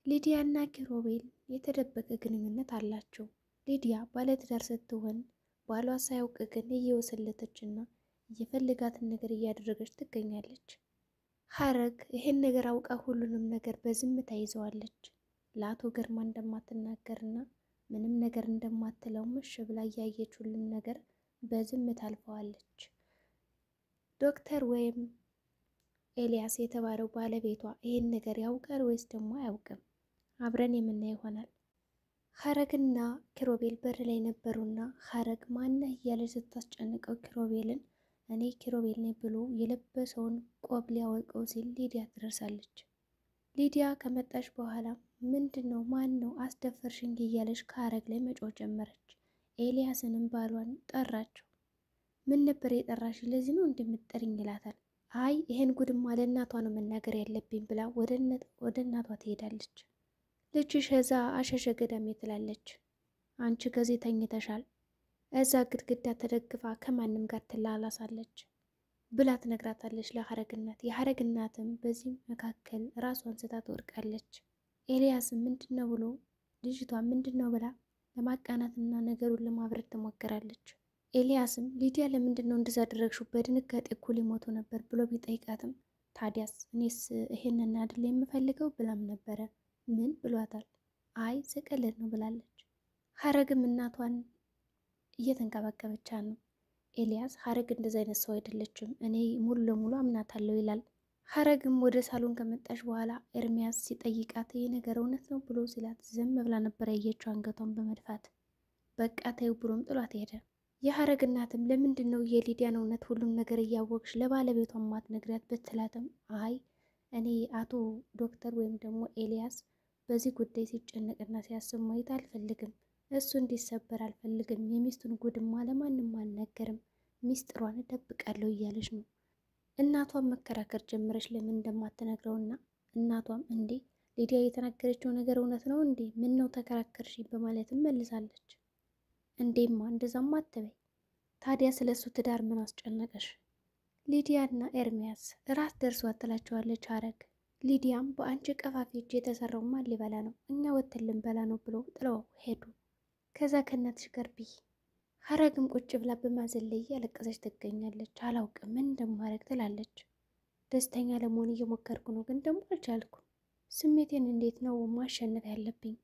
ሊዲያና ኪሮቤል የተደበቀ ግንኙነት አላቸው። ሊዲያ ባለትዳር ስትሆን ባሏ ሳያውቅ ግን እየወሰለተችና እየፈለጋትን ነገር እያደረገች ትገኛለች። ሐረግ ይሄን ነገር አውቃ ሁሉንም ነገር በዝምታ ይዘዋለች። ለአቶ ግርማ እንደማትናገርና ምንም ነገር እንደማትለው ምሽ ብላ እያየች ሁሉን ነገር በዝምታ አልፈዋለች። ዶክተር ወይም ኤልያስ የተባለው ባለቤቷ ይሄን ነገር ያውቃል ወይስ ደግሞ አያውቅም? አብረን የምናየው ይሆናል። ሐረግና ኪሮቤል በር ላይ ነበሩና ሐረግ ማነህ እያለች ስታስጨንቀው ኪሮቤልን እኔ ኪሮቤል ነኝ ብሎ የለበሰውን ቆብ ሊያወልቀው ሲል ሊዲያ ትደርሳለች። ሊዲያ ከመጣች በኋላ ምንድን ነው ማን ነው አስደፈርሽኝ እያለች ከሐረግ ላይ መጮህ ጀመረች። ኤልያስንም ባሏን ጠራቸው። ምን ነበር የጠራሽ? ለዚህ ነው እንደምትጠሪኝ ይላታል። አይ ይሄን ጉድማ ለእናቷ ነው መናገር ያለብኝ ብላ ወደ እናቷ ትሄዳለች። ልጅሽ እዛ አሸሸ ገዳሜ ትላለች። አንቺ ከዚህ ተኝተሻል፣ እዛ ግድግዳ ተደግፋ ከማንም ጋር ትላላሳለች ብላ ትነግራታለች ለሐረግ እናት። የሐረግ እናትም በዚህ መካከል ራሷን ስታ ትወድቃለች። ኤልያስም ምንድነው ብሎ ልጅቷ ምንድነው ብላ ለማቃናትና ነገሩን ለማብረድ ትሞክራለች። ኤልያስም ሊዲያ ለምንድን ነው እንደዛ አደረግሽው? በድንጋጤ እኮ ሊሞቱ ነበር ብሎ ቢጠይቃትም ታዲያስ እኔስ ይሄንን አይደል የምፈልገው ብላም ነበረ። ምን ብሏታል? አይ ስቀልድ ነው ብላለች። ሐረግም እናቷን እየተንከባከበቻ ነው። ኤልያስ ሐረግ እንደዛ አይነት ሰው አይደለችም፣ እኔ ሙሉ ለሙሉ አምናታለሁ ይላል። ሐረግም ወደ ሳሎን ከመጣች በኋላ ኤርሚያስ ሲጠይቃት ይህ ነገር እውነት ነው ብሎ ሲላት ዝም ብላ ነበር ያየችው አንገቷን በመድፋት። በቃ ተይው ብሎም ጥሏት ሄደ። የሐረግ እናትም ለምንድን ነው የሊዲያን እውነት ሁሉም ነገር እያወቅሽ ለባለቤቷ ማትነግሪያት ብትላትም አይ እኔ አቶ ዶክተር ወይም ደግሞ ኤልያስ በዚህ ጉዳይ ሲጨነቅና ሲያስብ ማየት አልፈልግም፣ እሱ እንዲሰበር አልፈልግም፣ የሚስቱን ጉድማ ለማንም አልነገርም፣ ሚስጥሯን እደብቃለሁ እያለች ነው። እናቷም መከራከር ጀመረች ለምን እንደማትነግረውና እናቷም እንዴ ሊዲያ የተናገረችው ነገር እውነት ነው እንዴ? ምን ነው ተከራከርሽ? በማለትም መልሳለች። እንዴማ እንደዛም አትበይ፣ ታዲያ ስለሱ ትዳር ምን አስጨነቀሽ? ሊዲያና ኤርሚያስ እራት ደርሷት ትላቸዋለች ሐረግ። ሊዲያም በአንቺ ቀፋፊ እጅ የተሰራው ማን ሊበላ ነው? እኛ ወተን ልንበላ ነው ብሎ ጥለው ሄዱ። ከዛ ከእናትሽ ጋር ብይ። ሐረግም ቁጭ ብላ በማዘን ላይ እያለቀሰች ትገኛለች። አላውቅም ምን እንደማረግ ትላለች። ደስተኛ ለመሆን እየሞከርኩ ነው፣ ግን ደግሞ አልቻልኩም። ስሜቴን እንዴት ነው ማሸነፍ ያለብኝ?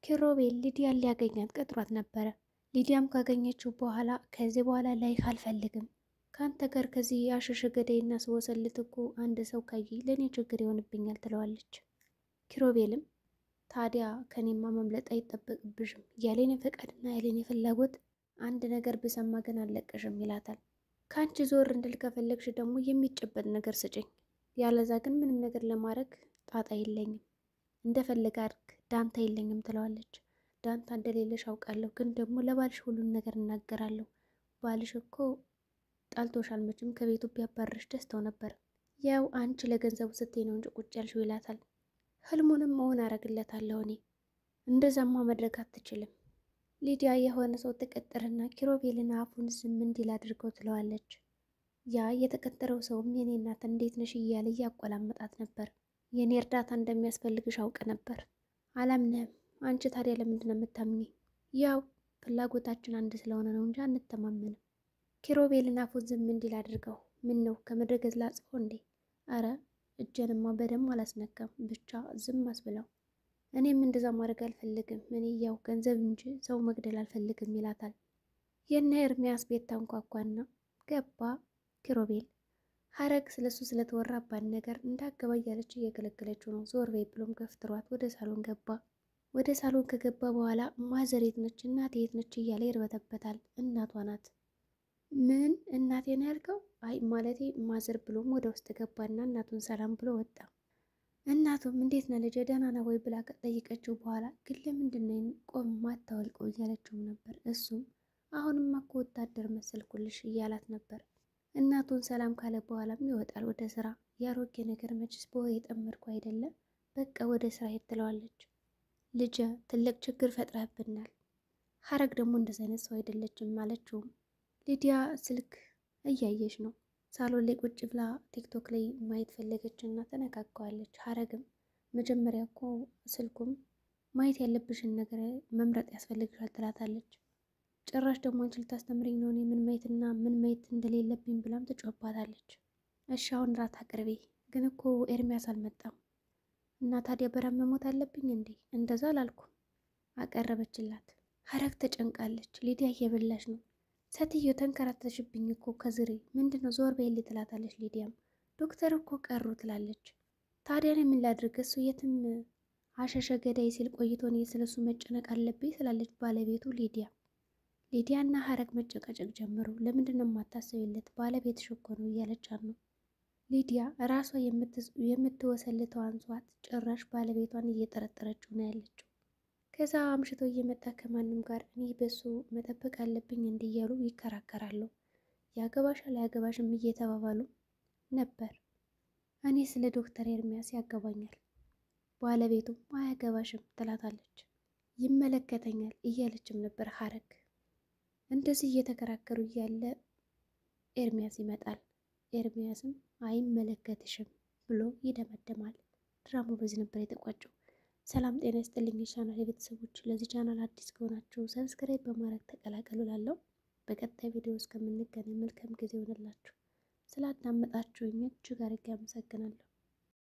ኪሮቤል ሊዲያን ሊያገኛት ቀጥሯት ነበረ። ሊዲያም ካገኘችው በኋላ ከዚህ በኋላ ላይህ አልፈልግም፣ ከአንተ ጋር ከዚህ አሸሸ ገዳይና ስወሰልት እኮ አንድ ሰው ካየ ለእኔ ችግር ይሆንብኛል ትለዋለች። ኪሮቤልም ታዲያ ከኔማ መምለጥ አይጠበቅብሽም፣ ያሌኔ ፈቃድና ያሌኔ ፍላጎት አንድ ነገር ብሰማ ግን አልለቀሽም ይላታል። ከአንቺ ዞር እንድል ከፈለግሽ ደግሞ የሚጨበጥ ነገር ስጭኝ፣ ያለዛ ግን ምንም ነገር ለማድረግ ጣጣ የለኝም፣ እንደፈለገ አድርግ፣ ዳንታ የለኝም ትለዋለች። ዳንታ እንደሌለሽ አውቃለሁ፣ ግን ደግሞ ለባልሽ ሁሉን ነገር እናገራለሁ። ባልሽ እኮ ጣልቶሻል፣ መቼም ከቤቱ ቢያባርሽ ደስተው ነበር። ያው አንቺ ለገንዘቡ ስትይ ነው እንጂ ቁጭ ያልሽው ይላታል። ህልሙንም መሆን አረግለታለሁ እኔ፣ እንደዛማ መድረግ አትችልም። ሊዲያ የሆነ ሰው ተቀጠረና ኪሮቤልን አፉን ዝም እንዲል አድርገው ትለዋለች። ያ የተቀጠረው ሰውም የኔ እናት እንዴት ነሽ እያለ እያቆላመጣት ነበር። የኔ እርዳታ እንደሚያስፈልግሽ አውቅ ነበር። አላምነህም። አንቺ ታዲያ ለምንድን ነው የምታምኚ? ያው ፍላጎታችን አንድ ስለሆነ ነው እንጂ አንተማመንም። ኪሮቤልን አፉን ዝም እንዲል አድርገው ምን ነው ከምድረ ገጽ ላጽፈው እንዴ? አረ እጀንማ በደም አላስነካም፣ ብቻ ዝም አስብለው። እኔም እንደዛ ማድረግ አልፈልግም፣ እኔ ያው ገንዘብ እንጂ ሰው መግደል አልፈልግም ይላታል። የነ ኤርሚያስ ቤት ታንኳኳና ገባ ኪሮቤል። ሐረግ ስለሱ ስለተወራባት ነገር እንዳገባ እያለች እየገለገለችው ነው። ዞር በይ ብሎም ገፍትሯት ወደ ሳሎን ገባ። ወደ ሳሎን ከገባ በኋላ ማዘር የት ነች እናቴ የት ነች እያለ ይርበተበታል። እናቷ ናት። ምን እናቴ ነው ያልከው? አይ ማለቴ ማዘር ብሎም ወደ ውስጥ ገባና እናቱን ሰላም ብሎ ወጣ። እናቱም እንዴት ነህ ልጄ ደህና ነህ ወይ ብላ ከጠየቀችው በኋላ ግን ለምንድን ነው ቆም ማታወልቀው እያለችውም ነበር። እሱም አሁንማ እኮ ወታደር መሰልኩልሽ እያላት ነበር። እናቱን ሰላም ካለ በኋላም ይወጣል ወደ ስራ። ያሮጌ ነገር መችስ በወሬ የጠመድኩ አይደለም፣ በቃ ወደ ስራ ሄድ ትለዋለች። ልጄ ትልቅ ችግር ፈጥረህብናል። ሐረግ ደግሞ እንደዚህ አይነት ሰው አይደለችም አለችውም። ሊዲያ ስልክ እያየች ነው። ሳሎን ላይ ቁጭ ብላ ቲክቶክ ላይ ማየት ፈለገች እና ተነካከዋለች። ሐረግም መጀመሪያ እኮ ስልኩም ማየት ያለብሽን ነገር መምረጥ ያስፈልግሻል ትላታለች። ጭራሽ ደግሞ አንቺ ልታስተምሪኝ ነው እኔ ምን ማየትና ምን ማየት እንደሌለብኝ ብላም ትጮባታለች። እሺ አሁን ራት አቅርቤ፣ ግን እኮ ኤርሚያስ አልመጣም እና ታዲያ በረም መሞት አለብኝ እንዴ? እንደዛ አላልኩም። አቀረበችላት። ሀረግ ተጨንቃለች። ሊዲያ እየበላች ነው። ሴትዮ ተንከራተሽብኝ እኮ ከዝሬ ምንድን ነው ዞር በይልኝ ትላታለች። ሊዲያም ዶክተር እኮ ቀሩ ትላለች። ታዲያ እኔ ምን ላድርግ? እሱ የትም አሸሸ ገዳይ ሲል ቆይቶ እኔ ስለሱ መጨነቅ አለብኝ ትላለች ባለቤቱ ሊዲያ። ሊዲያ እና ሀረግ መጨቃጨቅ ጀመሩ። ለምንድን ነው የማታስቢለት? ባለቤትሽ እኮ ነው እያለቻት ነው። ሊዲያ ራሷ የምትወሰልተው አንሷት ጭራሽ ባለቤቷን እየጠረጠረችው ነው ያለችው። ከዛ አምሽቶ እየመጣ ከማንም ጋር እኔ በሱ መጠበቅ አለብኝ እንዲያሉ ይከራከራሉ። ያገባሻል አያገባሽም እየተባባሉ ነበር። እኔ ስለ ዶክተር ኤርሚያስ ያገባኛል፣ ባለቤቱም አያገባሽም ትላታለች። ይመለከተኛል እያለችም ነበር ሀረግ። እንደዚህ እየተከራከሩ እያለ ኤርሚያስ ይመጣል። ኤርሚያስም አይመለከትሽም ብሎ ይደመድማል። ድራማው በዚህ ነበር የተቋጨው። ሰላም ጤና ይስጥልኝ የቻናል የቤተሰቦች፣ ለዚህ ቻናል አዲስ ከሆናችሁ ሰብስክራይብ በማድረግ ተቀላቀሉ። ላለው በቀጣይ ቪዲዮ እስከምንገናኝ መልካም ጊዜ ይሆንላችሁ። ስላዳመጣችሁኝ እጅግ አድርጌ አመሰግናለሁ።